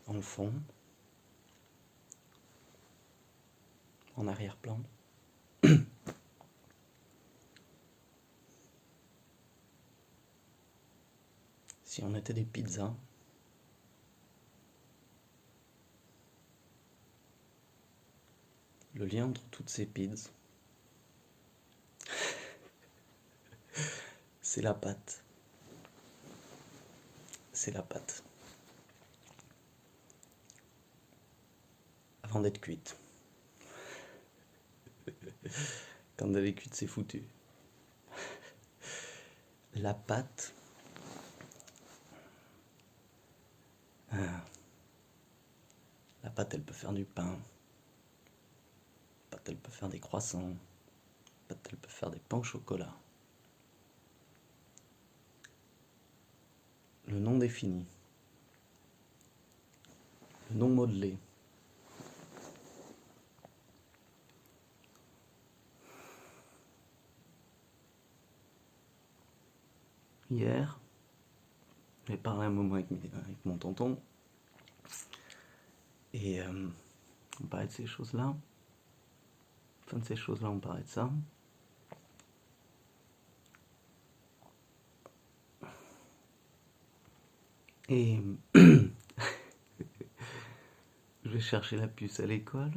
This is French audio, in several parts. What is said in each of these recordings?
dans le fond, en arrière-plan. Si on était des pizzas, le lien entre toutes ces pizzas, c'est la pâte. C'est la pâte. Avant d'être cuite. Quand elle est cuite, c'est foutu. La pâte, la pâte, elle peut faire du pain. La pâte, elle peut faire des croissants. La pâte, elle peut faire des pains au chocolat. Le non défini. Le non modelé. Hier, j'ai parlé un moment avec mon tonton. Et on parlait de ces choses-là. Enfin, de ces choses-là, on parlait de ça. Et je vais chercher la puce à l'école.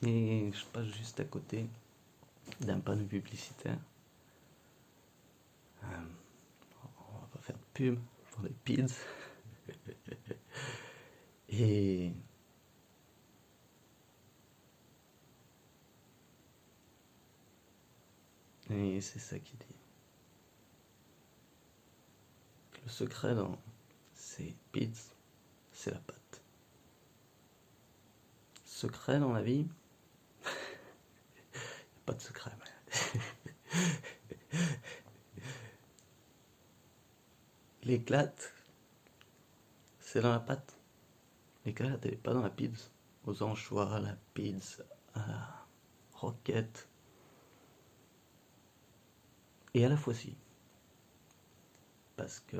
Et je passe juste à côté d'un panneau publicitaire. On va pas faire de pub pour les pizzas. Et c'est ça qui dit. Le secret dans ces pizzas, c'est la pâte. Secret dans la vie, pas de secret. L'éclate, c'est dans la pâte. L'éclate, elle est pas dans la pizza. Aux anchois, la pizza, à la roquette. Et à la fois si. Parce que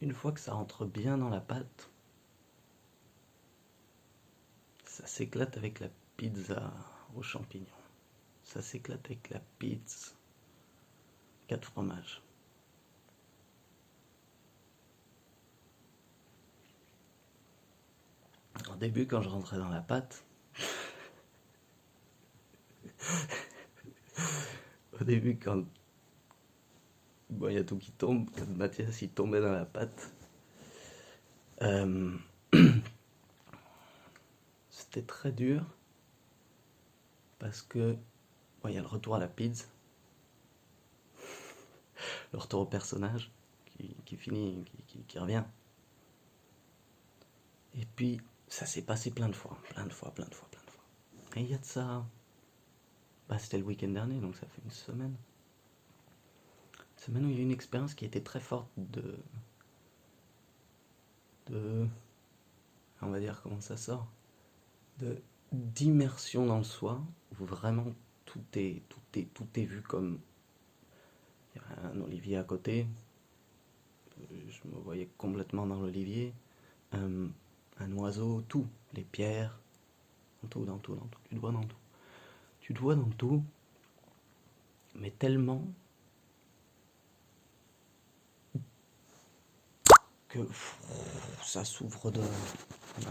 une fois que ça rentre bien dans la pâte, ça s'éclate avec la pizza aux champignons. Ça s'éclate avec la pizza 4 fromages. Au début, quand je rentrais dans la pâte, au début, quand il y a tout qui tombe, quand Mathias il tombait dans la pâte, c'était très dur parce que il y a le retour à la pizza, le retour au personnage qui finit, qui revient. Et puis ça s'est passé plein de fois. Et il y a de ça, c'était le week-end dernier, donc ça fait une semaine. Une semaine où il y a eu une expérience qui était très forte on va dire comment ça sort, d'immersion dans le soi, où vraiment tout est vu comme, il y a un olivier à côté, je me voyais complètement dans l'olivier, un oiseau, tout, les pierres, dans tout, tu te vois dans tout. Tu te vois dans tout, mais tellement que ça s'ouvre de... Je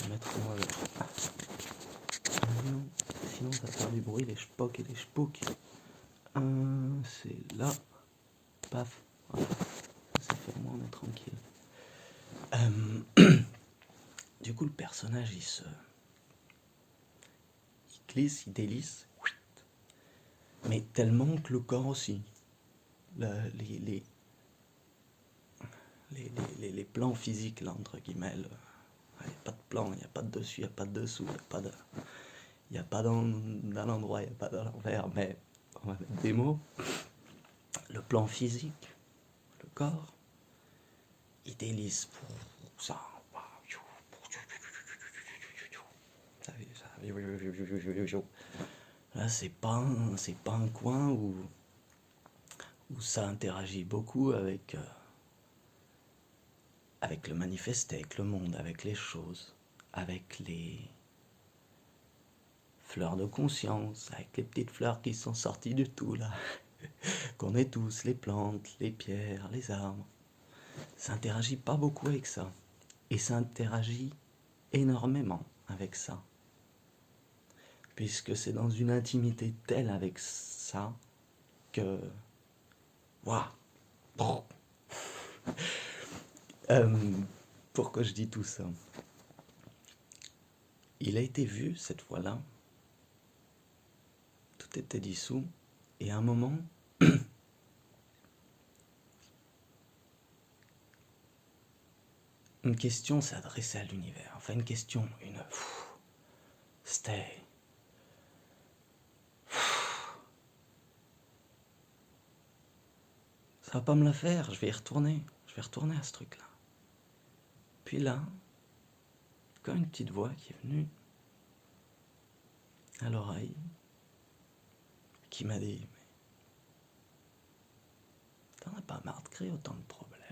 vais mettre moi avec... Sinon ça fait du bruit, des shpok et des shpouks. C'est là, paf, voilà. Ça fait au moins on est tranquille. Du coup le personnage il glisse, il délisse, mais tellement que le corps aussi. Les plans physiques là entre guillemets, il n'y a pas de plan, il n'y a pas de dessus, il n'y a pas de dessous, il n'y a pas dans l'endroit, il n'y a pas dans l'envers, mais on va mettre des mots. Le plan physique, le corps, il délisse pour ça. Là, c'est pas un coin où où ça interagit beaucoup avec le manifesté, avec le monde, avec les choses, avec les fleurs de conscience, avec les petites fleurs qui sont sorties du tout là, qu'on est tous, les plantes, les pierres, les arbres. Ça interagit pas beaucoup avec ça. Et ça interagit énormément avec ça. Puisque c'est dans une intimité telle avec ça que... Waouh. Pourquoi je dis tout ça? Il a été vu cette fois-là. Tout était dissous. Et à un moment, une question s'est adressée à l'univers. Enfin, une question, c'était... Ça va pas me la faire, je vais y retourner. Je vais retourner à ce truc-là. Puis là, comme une petite voix qui est venue à l'oreille, qui m'a dit, mais t'en as pas marre de créer autant de problèmes?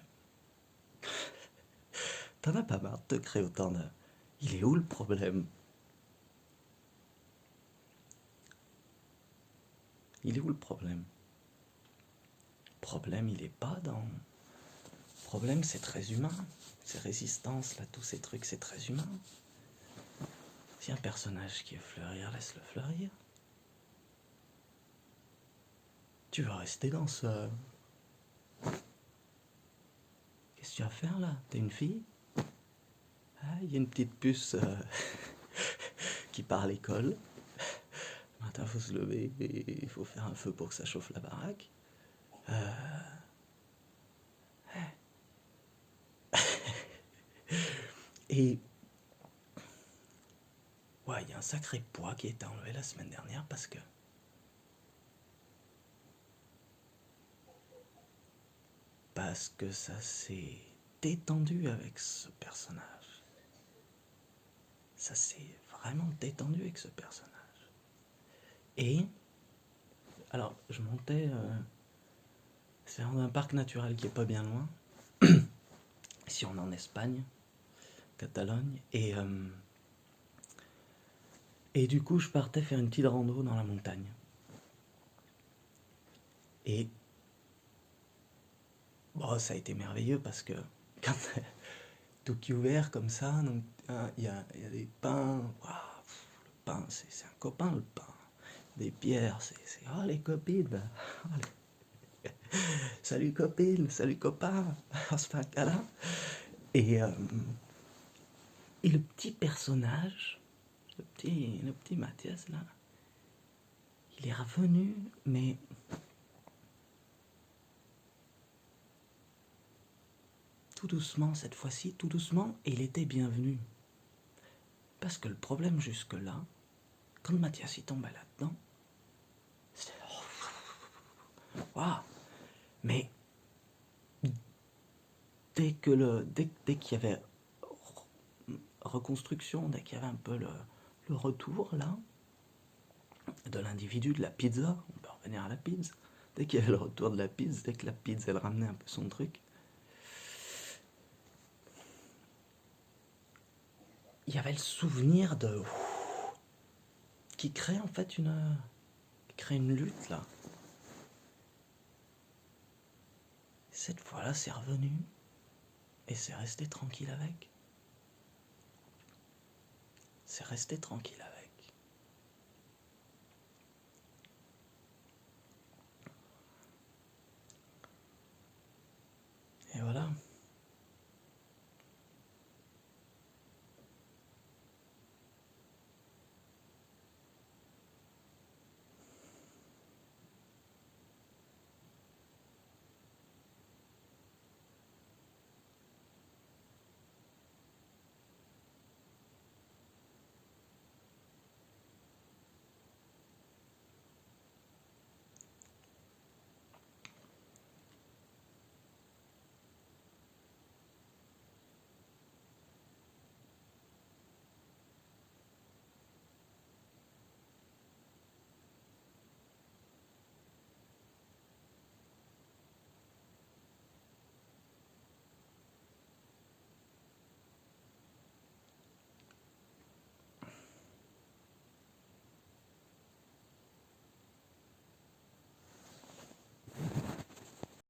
T'en as pas marre de créer autant de... Il est où le problème? Il est où le problème? Le problème, il est pas dans... Le problème, c'est très humain. Ces résistances, là, tous ces trucs, c'est très humain. Si un personnage qui veut fleurir, laisse-le fleurir. Tu vas rester dans ce... Qu'est-ce que tu vas faire là? T'es une fille? Ah, il y a une petite puce qui part à l'école. Le matin, faut se lever et il faut faire un feu pour que ça chauffe la baraque. Et... Ouais, il y a un sacré poids qui a été enlevé la semaine dernière parce que... Parce que ça s'est détendu avec ce personnage. Ça s'est vraiment détendu avec ce personnage. Et... Alors, je montais... c'est dans un parc naturel qui est pas bien loin. Ici, on est en Espagne, Catalogne. Et du coup, je partais faire une petite rando dans la montagne. Et bon, ça a été merveilleux parce que quand tout qui est ouvert comme ça, donc il y a des pins. Waouh, le pain, c'est un copain le pain. Des pierres, c'est oh les copines. Oh, salut copine, salut copain. On se fait un câlin. Et, euh, et le petit personnage, le petit Mathias là, il est revenu, mais tout doucement cette fois-ci, tout doucement, et il était bienvenu. Parce que le problème jusque-là, quand Mathias y tombait là-dedans, c'était... Waouh. Mais dès qu'il y avait reconstruction, dès qu'il y avait un peu le retour là, de l'individu, de la pizza, on peut revenir à la pizza, dès qu'il y avait le retour de la pizza, dès que la pizza elle ramenait un peu son truc, il y avait le souvenir de... qui crée en fait une lutte là. Cette fois-là, c'est revenu et c'est resté tranquille avec. C'est resté tranquille avec.